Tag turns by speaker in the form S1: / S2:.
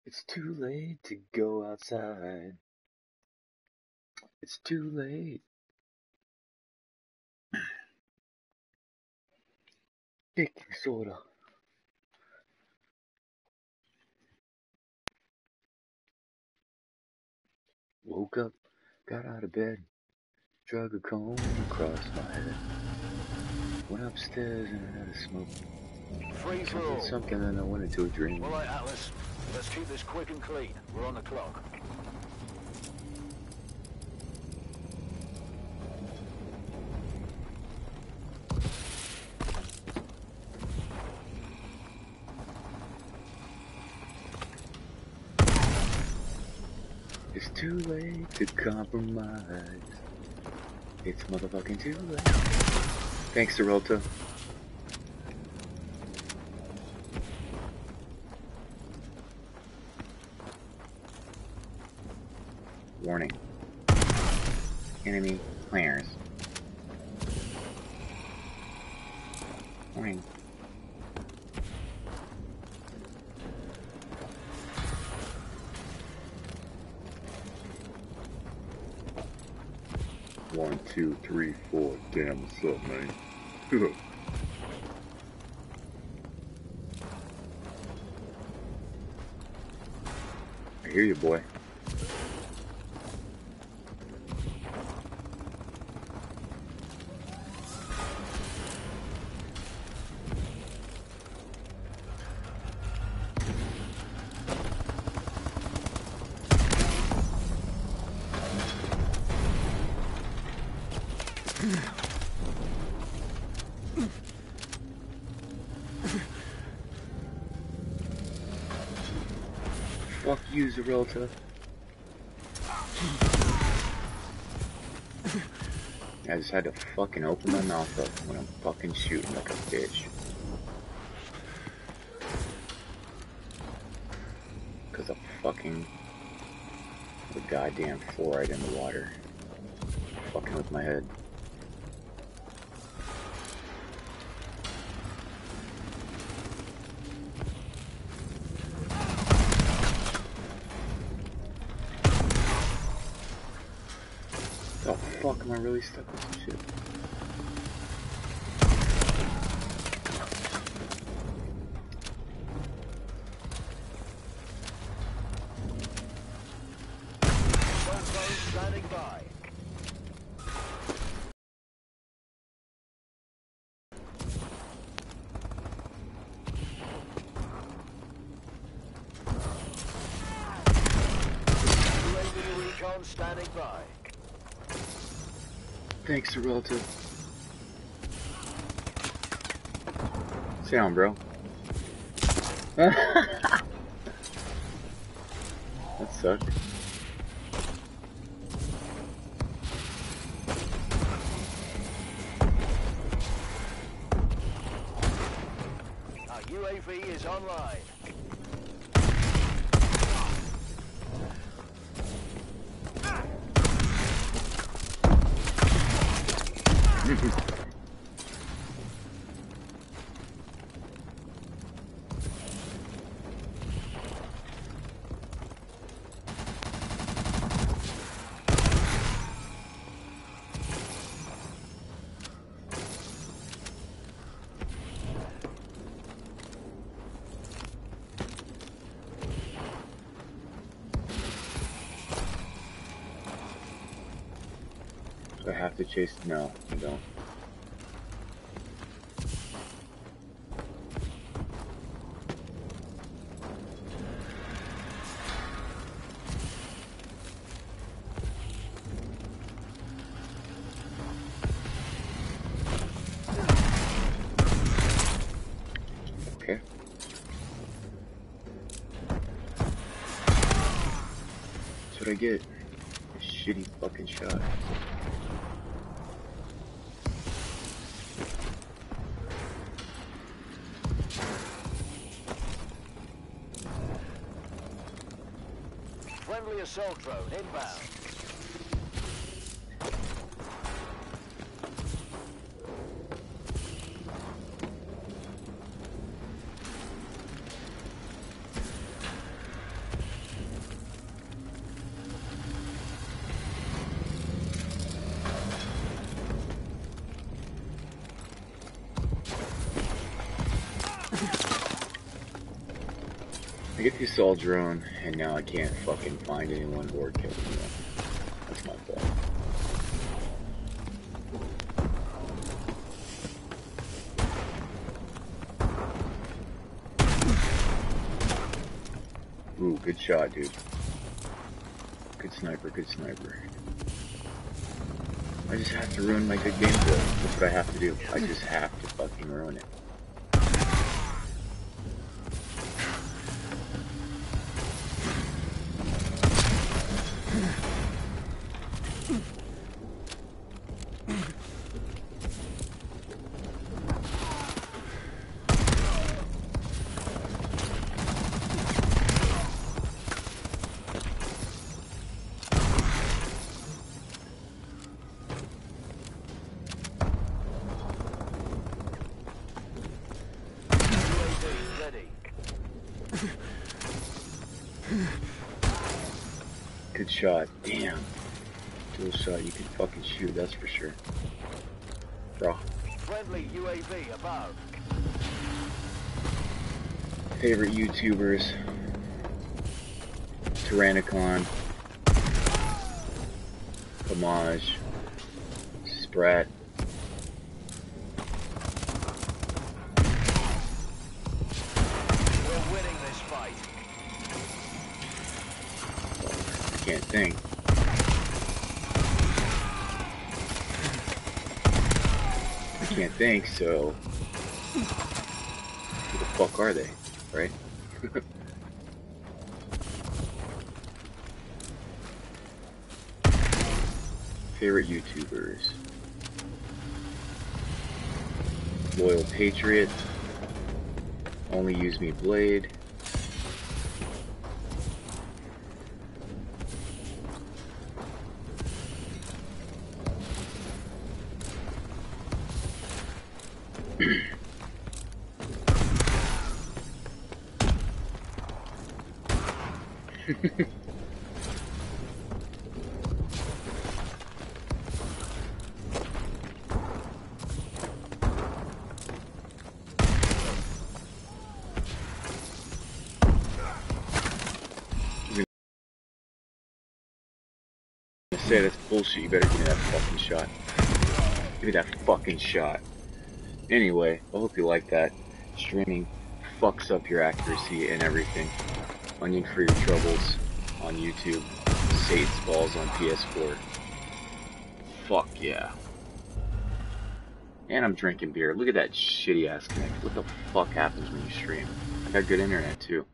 S1: It's too late to go outside. It's too late. Baking soda. Woke up, got out of bed, drug a comb across my head. Went upstairs and had a smoke.
S2: Free for all.
S1: Something and I went into a dream.
S2: All right, Atlas. Let's keep this quick and clean. We're on the clock.
S1: It's too late to compromise. It's motherfucking too late. Thanks, Derota. Warning. Enemy planners. Warning. One, two, three, four. Damn, what's up, man? I hear you, boy. Fuck you, Zerelta. I just had to fucking open my mouth up when I'm fucking shooting like a bitch. Cause of fucking the goddamn fluoride in the water. Fucking with my head. The fuck am I really stuck with some shit?
S2: Standing by. UAV recon standing by.
S1: Thanks, Zerelta. Sit down, bro. That sucked.
S2: Our UAV is online.
S1: Do I have to chase? No, I don't. Okay. That's what I get. A shitty fucking shot.
S2: Friendly assault drone inbound.
S1: get the assault drone, and now I can't fucking find anyone or kill anyone. That's my fault. Ooh, good shot, dude. Good sniper, good sniper. I just have to ruin my good gameplay. That's what I have to do. I just have to fucking ruin it. Good shot. Damn. Dual shot, you can fucking shoot, that's for sure. Bro.
S2: Friendly UAV above.
S1: Favorite YouTubers. Tac-19. Homage. Sprat.
S2: We're winning this fight.
S1: I can't think. I can't think, so who the fuck are they, right? Favorite YouTubers. Loyal Patriot. Only Use Me Blade. Say that's bullshit. You better give me that fucking shot. Give me that fucking shot. Anyway, I hope you like that. Streaming fucks up your accuracy and everything. Onion for your troubles on YouTube. Satan's balls on PS4. Fuck yeah. And I'm drinking beer. Look at that shitty ass connect. What the fuck happens when you stream? I got good internet too.